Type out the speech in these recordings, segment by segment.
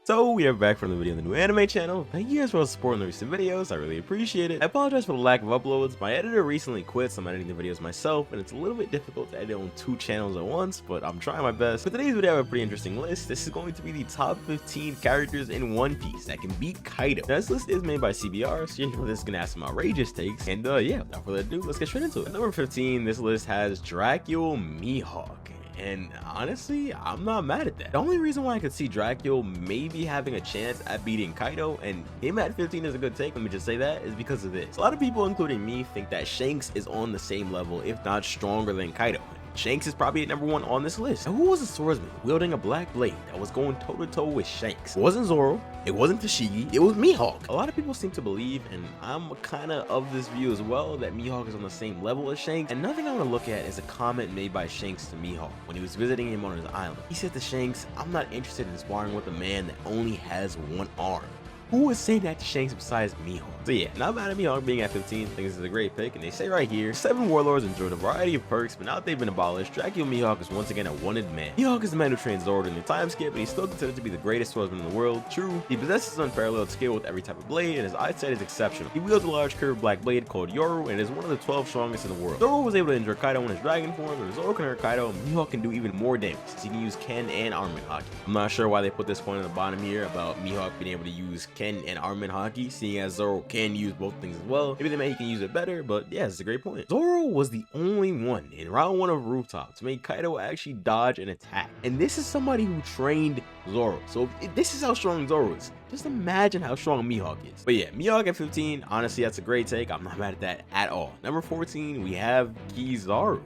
So we are back from the video on the new anime channel. Thank you guys for supporting the recent videos, I really appreciate it. I apologize for the lack of uploads. My editor recently quit, so I'm editing the videos myself, and it's a little bit difficult to edit on 2 channels at once, but I'm trying my best. For today's video, I have a pretty interesting list. This is going to be the top 15 characters in One Piece that can beat Kaido. Now, this list is made by CBR, so you know this is gonna have some outrageous takes, and yeah, without further ado, let's get straight into it. At number 15, this list has Dracula Mihawk. And honestly, I'm not mad at that. The only reason why I could see Dracula maybe having a chance at beating Kaido, and him at 15 is a good take, let me just say that, is because of this. A lot of people, including me, think that Shanks is on the same level, if not stronger than Kaido. Shanks is probably at number 1 on this list. Now, who was a swordsman wielding a black blade that was going toe-to-toe with Shanks? It wasn't Zoro, it wasn't Tashigi, it was Mihawk. A lot of people seem to believe, and I'm kind of this view as well, that Mihawk is on the same level as Shanks. And another thing I want to look at is a comment made by Shanks to Mihawk when he was visiting him on his island. He said to Shanks, "I'm not interested in sparring with a man that only has one arm." Who was saying that to Shanks besides Mihawk? So yeah, not mad at Mihawk being at 15, I think this is a great pick, and they say right here, 7 warlords enjoyed a variety of perks, but now that they've been abolished, Dracula Mihawk is once again a wanted man. Mihawk is the man who trained Zoro during the time skip, and he's still considered to be the greatest swordsman in the world. True, he possesses unparalleled skill with every type of blade, and his eyesight is exceptional. He wields a large curved black blade called Yoru, and is one of the 12 strongest in the world. Zoro was able to injure Kaido in his dragon form, and if Zoro can hurt Kaido, Mihawk can do even more damage, since he can use Ken and Armament Haki. I'm not sure why they put this point on the bottom here about Mihawk being able to use Ken and Armament Haki, seeing as Zoro can use both things as well. Maybe they meant he can use it better, but yeah, it's a great point. Zoro was the only one in round 1 of Rooftop to make Kaido actually dodge an attack, and this is somebody who trained Zoro. So if this is how strong Zoro is, just imagine how strong Mihawk is. But yeah, Mihawk at 15, honestly, that's a great take. I'm not mad at that at all. Number 14, we have Kizaru.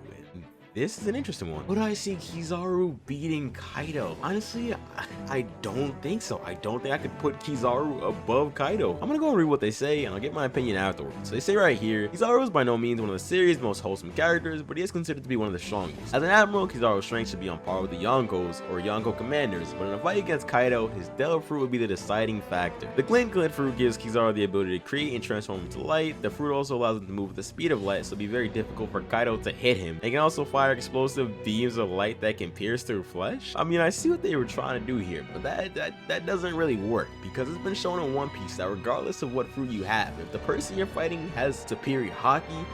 This is an interesting one. Would I see Kizaru beating Kaido? Honestly, I don't think so. I don't think I could put Kizaru above Kaido. I'm gonna go and read what they say, and I'll get my opinion afterwards. So they say right here, Kizaru is by no means one of the series' most wholesome characters, but he is considered to be one of the strongest. As an admiral, Kizaru's strength should be on par with the Yonkos, or Yonko commanders, but in a fight against Kaido, his Devil Fruit would be the deciding factor. The Glint Fruit gives Kizaru the ability to create and transform into light. The fruit also allows him to move with the speed of light, so it'll be very difficult for Kaido to hit him. They can also fire explosive beams of light that can pierce through flesh. I mean, I see what they were trying to do here, but that doesn't really work, because it's been shown in One Piece that regardless of what fruit you have, if the person you're fighting has superior haki,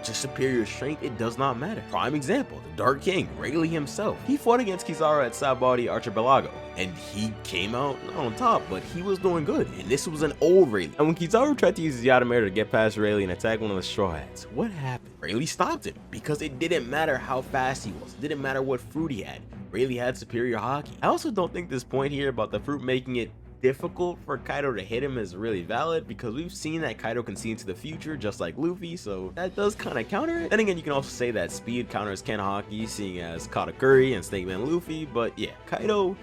just superior strength, it does not matter. Prime example, the Dark King, Rayleigh himself. He fought against Kizaru at Sabaody Archipelago, and he came out not on top, but he was doing good, and this was an old Rayleigh. And when Kizaru tried to use his Yamato to get past Rayleigh and attack one of the Straw Hats, what happened? Rayleigh stopped him, because it didn't matter how fast he was, it didn't matter what fruit he had. Rayleigh had superior haki. I also don't think this point here about the fruit making it difficult for Kaido to hit him is really valid, because we've seen that Kaido can see into the future just like Luffy, so that does kind of counter it. Then again, you can also say that speed counters Ken Haki, seeing as Katakuri and Snake Man Luffy, but yeah, Kaido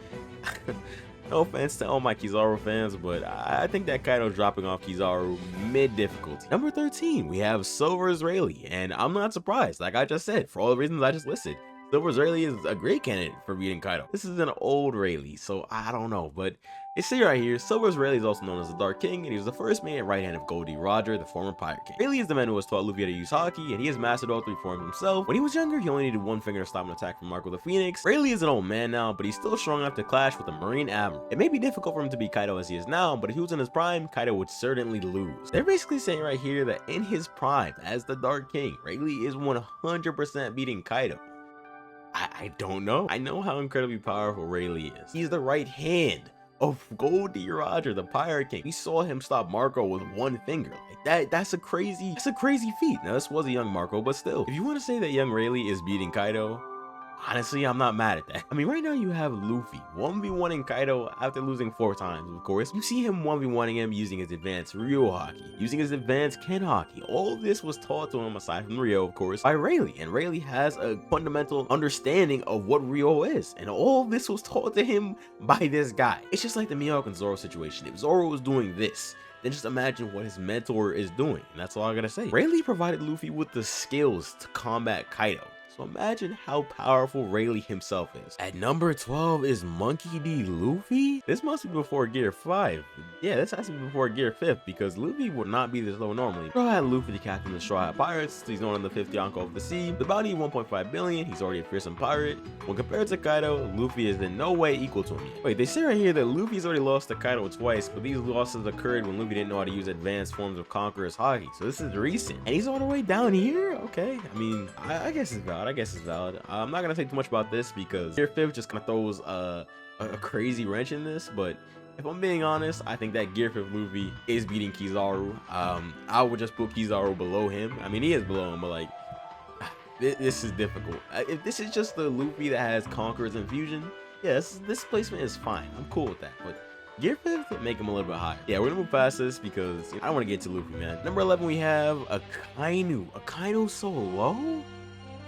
no offense to all my Kizaru fans, but I think that Kaido dropping off Kizaru mid difficulty. Number 13, we have Silver's Rayleigh, and I'm not surprised, like I just said, for all the reasons I just listed. Silver's Rayleigh is a great candidate for beating Kaido. This is an old Rayleigh, so I don't know, but they say right here, Silver's Rayleigh is also known as the Dark King, and he was the first man right hand of Goldie Roger, the former Pirate King. Rayleigh is the man who has taught Luffy how to use haki, and he has mastered all 3 forms himself. When he was younger, he only needed 1 finger to stop an attack from Marco the Phoenix. Rayleigh is an old man now, but he's still strong enough to clash with the Marine Admiral. It may be difficult for him to beat Kaido as he is now, but if he was in his prime, Kaido would certainly lose. They're basically saying right here that in his prime, as the Dark King, Rayleigh is 100% beating Kaido. I don't know. I know how incredibly powerful Rayleigh is. He's the right hand of Goldie Roger, the Pirate King. We saw him stop Marco with 1 finger. Like that's a crazy feat. Now, this was a young Marco, but still, if you want to say that young Rayleigh is beating Kaido, honestly, I'm not mad at that. I mean, right now you have Luffy 1v1ing Kaido after losing 4 times, of course. You see him 1v1ing him using his advanced Ryo Haki, using his advanced Ken Haki. All this was taught to him, aside from Ryo, of course, by Rayleigh. And Rayleigh has a fundamental understanding of what Ryo is. And all this was taught to him by this guy. It's just like the Mihawk and Zoro situation. If Zoro was doing this, then just imagine what his mentor is doing. And that's all I gotta say. Rayleigh provided Luffy with the skills to combat Kaido. So imagine how powerful Rayleigh himself is. At number 12 is Monkey D. Luffy. This must be before Gear 5. Yeah, this has to be before Gear 5 because Luffy would not be this low normally. Straw Hat Luffy, the captain of the Straw Hat Pirates. He's known on the 5th Yonko of the sea. The bounty 1.5 billion. He's already a fearsome pirate. When compared to Kaido, Luffy is in no way equal to him yet. Wait, they say right here that Luffy's already lost to Kaido twice, but these losses occurred when Luffy didn't know how to use advanced forms of Conqueror's Haki. So this is recent. And he's all the way down here? Okay. I mean, I guess it's valid. I'm not going to say too much about this because Gear 5 just kind of throws a crazy wrench in this, but if I'm being honest, I think that Gear 5 Luffy is beating Kizaru. I would just put Kizaru below him. I mean, he is below him, but like, this is difficult. If this is just the Luffy that has Conqueror's Infusion, yes, this placement is fine. I'm cool with that, but Gear 5 could make him a little bit higher. Yeah, we're gonna move past this because I don't want to get to Luffy, man. Number 11, we have a Kainu. A Kainu so low?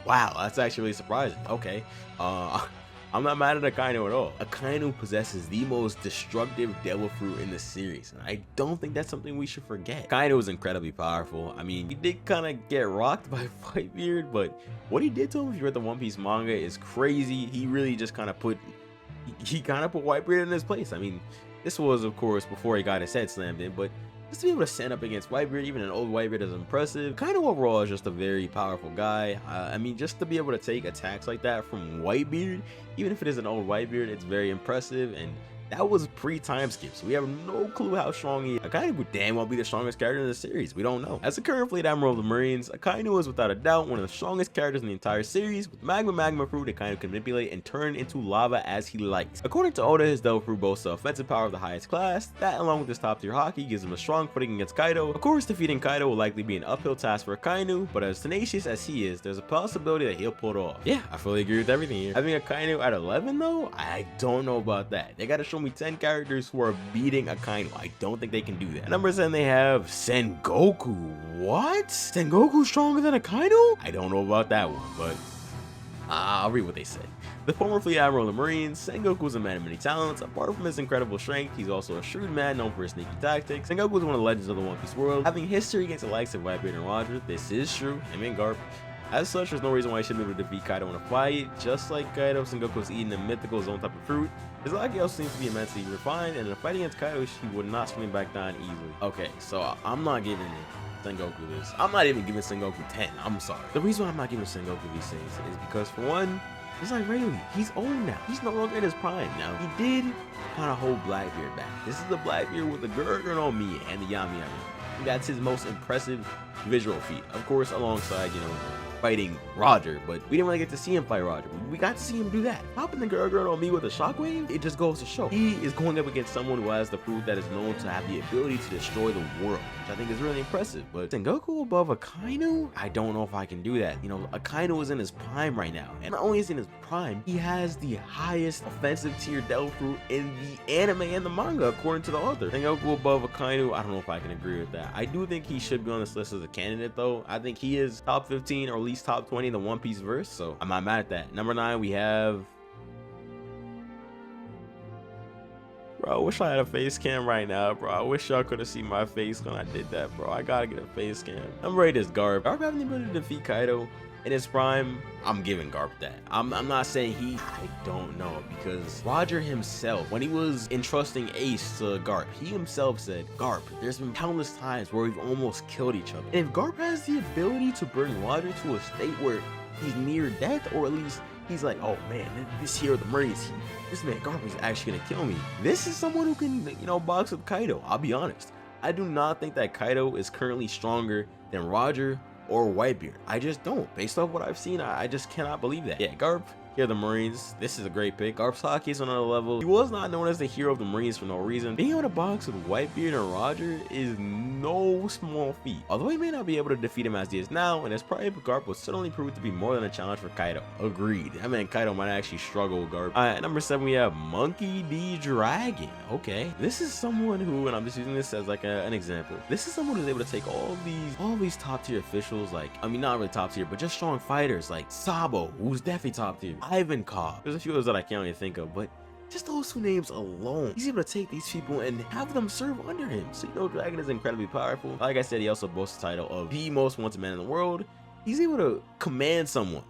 Wow, that's actually really surprising. Okay, I'm not mad at Akainu at all. Akainu possesses the most destructive devil fruit in the series, and I don't think that's something we should forget. Akainu is incredibly powerful. I mean, he did kind of get rocked by Whitebeard, but what he did to him, if you read the One Piece manga, is crazy. He really just kind of put Whitebeard in his place. I mean, this was, of course, before he got his head slammed in, but just to be able to stand up against Whitebeard, even an old Whitebeard, is impressive. Kind of overall is just a very powerful guy. I mean, just to be able to take attacks like that from Whitebeard, even if it is an old Whitebeard, it's very impressive. And that was pre-time skip, so we have no clue how strong he is. Akainu would damn well be the strongest character in the series. We don't know. As the current Fleet Admiral of the Marines, Akainu is without a doubt one of the strongest characters in the entire series. With magma fruit, Akainu can manipulate and turn into lava as he likes. According to Oda, his devil fruit boasts the offensive power of the highest class. That, along with his top tier haki, gives him a strong footing against Kaido. Of course, defeating Kaido will likely be an uphill task for Akainu, but as tenacious as he is, there's a possibility that he'll pull it off. Yeah, I fully agree with everything here. Having Akainu at 11 though, I don't know about that. They gotta show me 10 characters who are beating Akainu. I don't think they can do that. At number 7, they have Sengoku. What? Sengoku stronger than Akainu? I don't know about that one, but I'll read what they say. The former Fleet Admiral of the Marines, Sengoku is a man of many talents. Apart from his incredible strength, he's also a shrewd man known for his sneaky tactics. Sengoku is one of the legends of the One Piece world, having history against the likes of Whitebeard and Roger. This is true, him and Garp. As such, there's no reason why he shouldn't be able to defeat Kaido in a fight. Just like Kaido, Sengoku is eating a mythical zone type of fruit. His haki also seems to be immensely refined, and in a fight against Kaido, he would not swing back down easily. Okay, so I'm not giving Sengoku this. I'm not even giving Sengoku 10. I'm sorry. The reason why I'm not giving Sengoku these things is because, for one, it's like Rayleigh. He's old now. He's no longer in his prime. Now, he did kind of hold Blackbeard back. This is the Blackbeard with the Gurenge no Mi and the Yami Yami. That's his most impressive visual feat. Of course, alongside, fighting Roger, but we didn't really get to see him fight Roger. We got to see him do that. Popping the Gurenge on me with a shockwave, it just goes to show. He is going up against someone who has the fruit that is known to have the ability to destroy the world, which I think is really impressive. But Sengoku above Akainu? I don't know if I can do that. Akainu is in his prime right now. And not only is he in his prime, he has the highest offensive tier devil fruit in the anime and the manga, according to the author. Sengoku above Akainu, I don't know if I can agree with that. I do think he should be on this list as a candidate, though. I think he is top 15 or at least top 20 in the One Piece verse, so I'm not mad at that. Number 9, we have... Bro, I wish I had a face cam right now, bro. I wish y'all could have seen my face when I did that, bro. I gotta get a face cam. Number 8 is Garp. Garp having the ability to defeat Kaido in his prime, I'm giving Garp that. I'm not saying I don't know, because Roger himself, when he was entrusting Ace to Garp, he himself said, Garp, there's been countless times where we've almost killed each other. And if Garp has the ability to bring Roger to a state where he's near death, or at least he's like, oh man, this here, the Marines, this man Garp is actually gonna kill me. This is someone who can, box with Kaido. I'll be honest. I do not think that Kaido is currently stronger than Roger or Whitebeard. I just don't. Based off what I've seen, I just cannot believe that. Yeah, Garp, here the Marines. This is a great pick. Garp's haki is on another level. He was not known as the hero of the Marines for no reason. Being able to box with Whitebeard and Roger is no small feat. Although he may not be able to defeat him as he is now, and his prime, Garp will certainly prove to be more than a challenge for Kaido. Agreed. I mean, Kaido might actually struggle with Garp. Alright, number 7, we have Monkey D. Dragon. Okay. This is someone who, and I'm just using this as like an example. This is someone who's able to take all these top tier officials, like, I mean, not really top tier, but just strong fighters like Sabo, who's definitely top tier. Ivankov. There's a few others that I can't really think of, but just those two names alone, he's able to take these people and have them serve under him. So Dragon is incredibly powerful. Like I said, he also boasts the title of the most wanted man in the world. He's able to command someone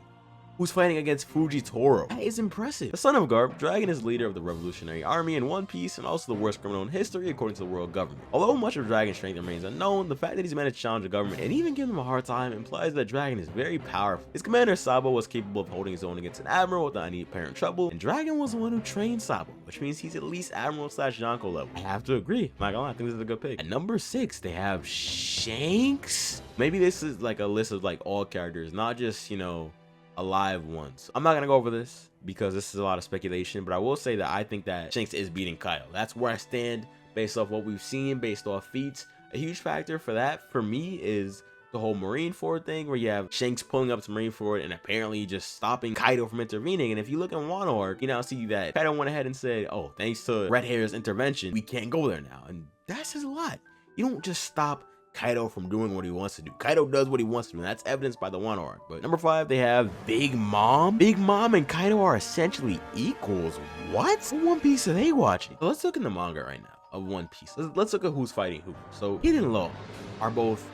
who's fighting against Fujitoro. That is impressive. The son of Garp, Dragon is leader of the Revolutionary Army in One Piece and also the worst criminal in history according to the world government. Although much of Dragon's strength remains unknown, the fact that he's managed to challenge the government and even give them a hard time implies that Dragon is very powerful. His commander Sabo was capable of holding his own against an admiral without any apparent trouble, and Dragon was the one who trained Sabo, which means he's at least Admiral / Yonko level. I have to agree. I'm not gonna lie, I think this is a good pick. At number 6, they have Shanks. Maybe this is like a list of like all characters, not just, you know, alive ones. I'm not gonna go over this because this is a lot of speculation, but I will say that I think that Shanks is beating Kaido. That's where I stand based off what we've seen, based off feats. A huge factor for that for me is the whole Marineford thing, where you have Shanks pulling up to Marineford and apparently just stopping Kaido from intervening. And if you look at Wano arc, you now see that Kaido went ahead and said, oh, thanks to Red Hair's intervention, we can't go there now. And that says a lot. You don't just stop Kaido from doing what he wants to do. Kaido does what he wants to do, and that's evidenced by the Wano arc. But number 5, they have Big Mom. Big Mom and Kaido are essentially equals. What? What One Piece are they watching? So let's look in the manga right now of One Piece. Let's look at who's fighting who. So Kid and Law are both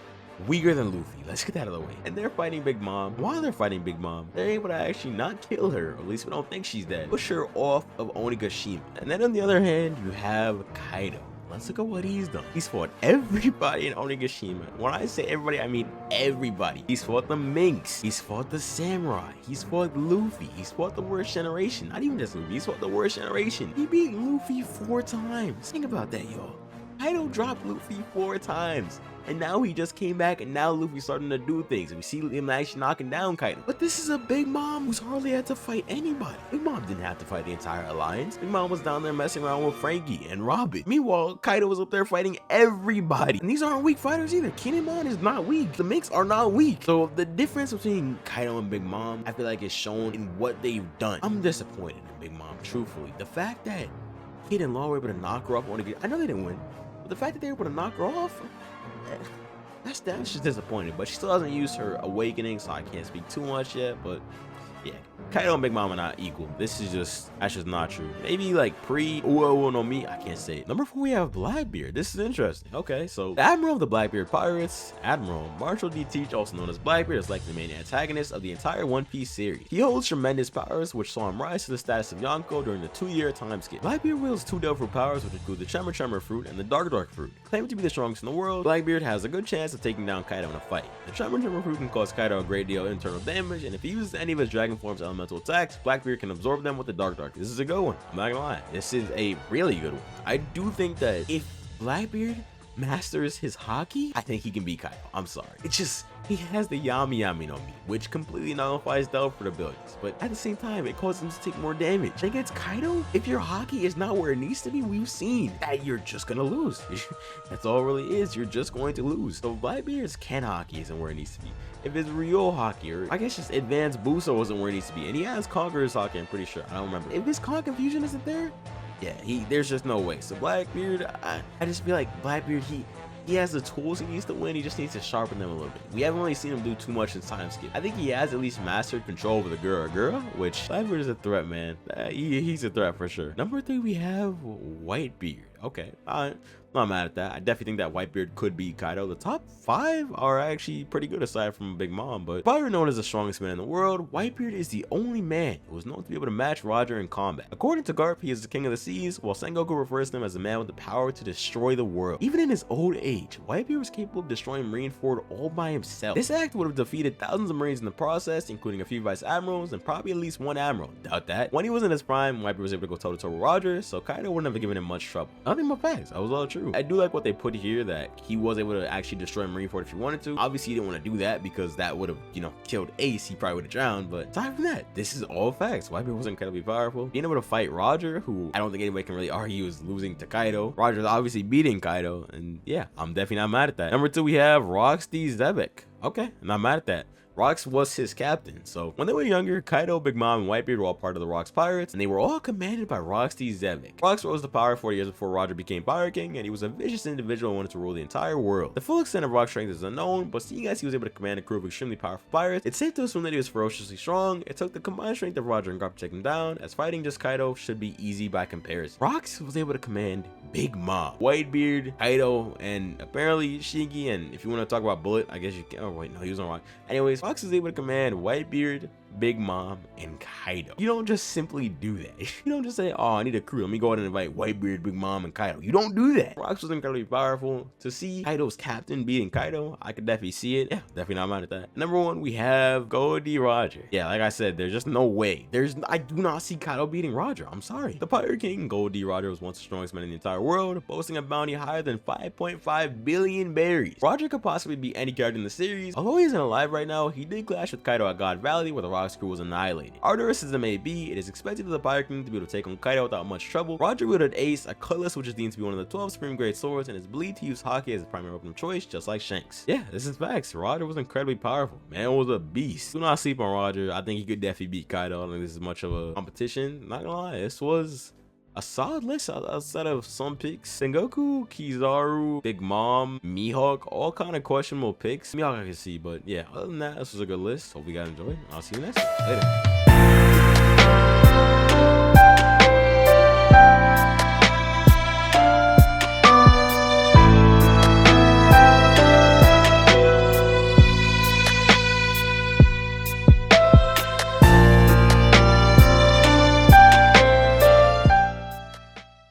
weaker than Luffy. Let's get that out of the way. And they're fighting Big Mom. While they're fighting Big Mom, they're able to actually not kill her, or at least we don't think she's dead. Push her off of Onigashima. And then on the other hand, you have Kaido. Let's look at what he's done. He's fought everybody in Onigashima. When I say everybody, I mean everybody. He's fought the Minks. He's fought the Samurai. He's fought Luffy. He's fought the worst generation. Not even just Luffy. He's fought the worst generation. He beat Luffy 4 times. Think about that, y'all. Kaido dropped Luffy 4 times. And now he just came back, and now Luffy's starting to do things. And we see him actually knocking down Kaido. But this is a Big Mom who's hardly had to fight anybody. Big Mom didn't have to fight the entire alliance. Big Mom was down there messing around with Frankie and Robin. Meanwhile, Kaido was up there fighting everybody. And these aren't weak fighters either. Kinemon is not weak. The Minks are not weak. So the difference between Kaido and Big Mom, I feel like is shown in what they've done. I'm disappointed in Big Mom, truthfully. The fact that Kid and Law were able to knock her off, I know they didn't win, but the fact that they were able to knock her off, that's just disappointing. But she still hasn't used her awakening, so I can't speak too much yet. But yeah, Kaido and Big Mom are not equal. That's just not true. Maybe like pre Uo no Mi, I can't say it. Number 4, we have Blackbeard. This is interesting. Okay, so the Admiral of the Blackbeard Pirates, Admiral Marshall D. Teach, also known as Blackbeard, is likely the main antagonist of the entire One Piece series. He holds tremendous powers, which saw him rise to the status of Yonko during the 2-year time skip. Blackbeard wields 2 devil fruit powers, which include the Tremor fruit and the Dark fruit. Claiming to be the strongest in the world, Blackbeard has a good chance of taking down Kaido in a fight. The Tremor fruit can cause Kaido a great deal of internal damage, and if he uses any of his dragon form's elemental attacks, Blackbeard can absorb them with the Dark. This is a good one. I'm not gonna lie. This is a really good one. I do think that if Blackbeard masters his haki, I think he can beat Kaido. I'm sorry. It's just, he has the Yami Yami no Mi, which completely nullifies Delphin abilities, but at the same time, it causes him to take more damage. And against Kaido, if your haki is not where it needs to be, we've seen that you're just gonna lose. That's all it really is. You're just going to lose. So Blackbeard's Ken haki isn't where it needs to be. If it's Ryo haki, or I guess just Advanced Buso isn't where it needs to be, and he has Conqueror's haki, I'm pretty sure. I don't remember. If his Con Confusion isn't there, yeah, there's just no way. So Blackbeard, I just feel like Blackbeard, he has the tools he needs to win. He just needs to sharpen them a little bit. We haven't really seen him do too much in time skip. I think he has at least mastered control over the Gura, which Blackbeard is a threat, man. He's a threat for sure. Number 3, we have Whitebeard. Okay, I'm not mad at that. I definitely think that Whitebeard could beat Kaido. The top 5 are actually pretty good aside from Big Mom, but probably known as the strongest man in the world, Whitebeard is the only man who is known to be able to match Roger in combat. According to Garp, he is the king of the seas, while Sengoku refers to him as the man with the power to destroy the world. Even in his old age, Whitebeard was capable of destroying Marineford all by himself. This act would have defeated thousands of Marines in the process, including a few Vice Admirals and probably at least 1 Admiral. Doubt that. When he was in his prime, Whitebeard was able to go toe-to-toe with Roger, so Kaido wouldn't have given him much trouble. Nothing but facts. That was all true. I do like what they put here, that he was able to actually destroy Marineford if he wanted to. Obviously, he didn't want to do that because that would have, killed Ace. He probably would have drowned. But aside from that, this is all facts. Whitebeard was incredibly powerful. Being able to fight Roger, who I don't think anybody can really argue is losing to Kaido. Roger's obviously beating Kaido, and yeah, I'm definitely not mad at that. Number 2, we have Roxy Zebek. Okay, I'm not mad at that. Rox was his captain. So when they were younger, Kaido, Big Mom, and Whitebeard were all part of the Rox Pirates, and they were all commanded by Roxy Zebek. Rox rose to power 40 years before Roger became Pirate King, and he was a vicious individual who wanted to rule the entire world. The full extent of Rox's strength is unknown, but seeing as he was able to command a crew of extremely powerful pirates, it's safe to assume that he was ferociously strong. It took the combined strength of Roger and Garp to take him down, as fighting just Kaido should be easy by comparison. Rox was able to command Big Mom, Whitebeard, Kaido, and apparently Shingi, and if you want to talk about Bullet, I guess you can. Oh wait, no, he was on Rock. Anyways, Rox is able to command Whitebeard, Big Mom, and Kaido. You don't just simply do that. You don't just say, oh, I need a crew, let me go ahead and invite Whitebeard, Big Mom, and Kaido. You don't do that. Rocks was incredibly powerful. To see Kaido's captain beating Kaido, I could definitely see it. Yeah, definitely not mad at that. Number 1, we have Goldie Roger. Yeah, like I said, there's just no way. I do not see Kaido beating Roger. I'm sorry. The Pirate King, Goldie Roger, was once the strongest man in the entire world, boasting a bounty higher than 5.5 billion berries. Roger could possibly be any character in the series. Although he isn't alive right now, he did clash with Kaido at God Valley, where the Rocks crew was annihilated. Arduous as it may be, it is expected that the Pirate King to be able to take on Kaido without much trouble. Roger wielded Ace, a cutlass which is deemed to be one of the 12 supreme great swords, and is believed to use Haki as his primary weapon of choice, just like Shanks. Yeah, this is facts. Roger was incredibly powerful. Man was a beast. Do not sleep on Roger. I think he could definitely beat Kaido. I don't think this is much of a competition. Not gonna lie, this was a solid list outside of some picks. Sengoku, Kizaru, Big Mom, Mihawk, all kind of questionable picks. Mihawk I can see, but yeah, other than that, this was a good list. Hope you guys enjoyed. I'll see you next time. Later.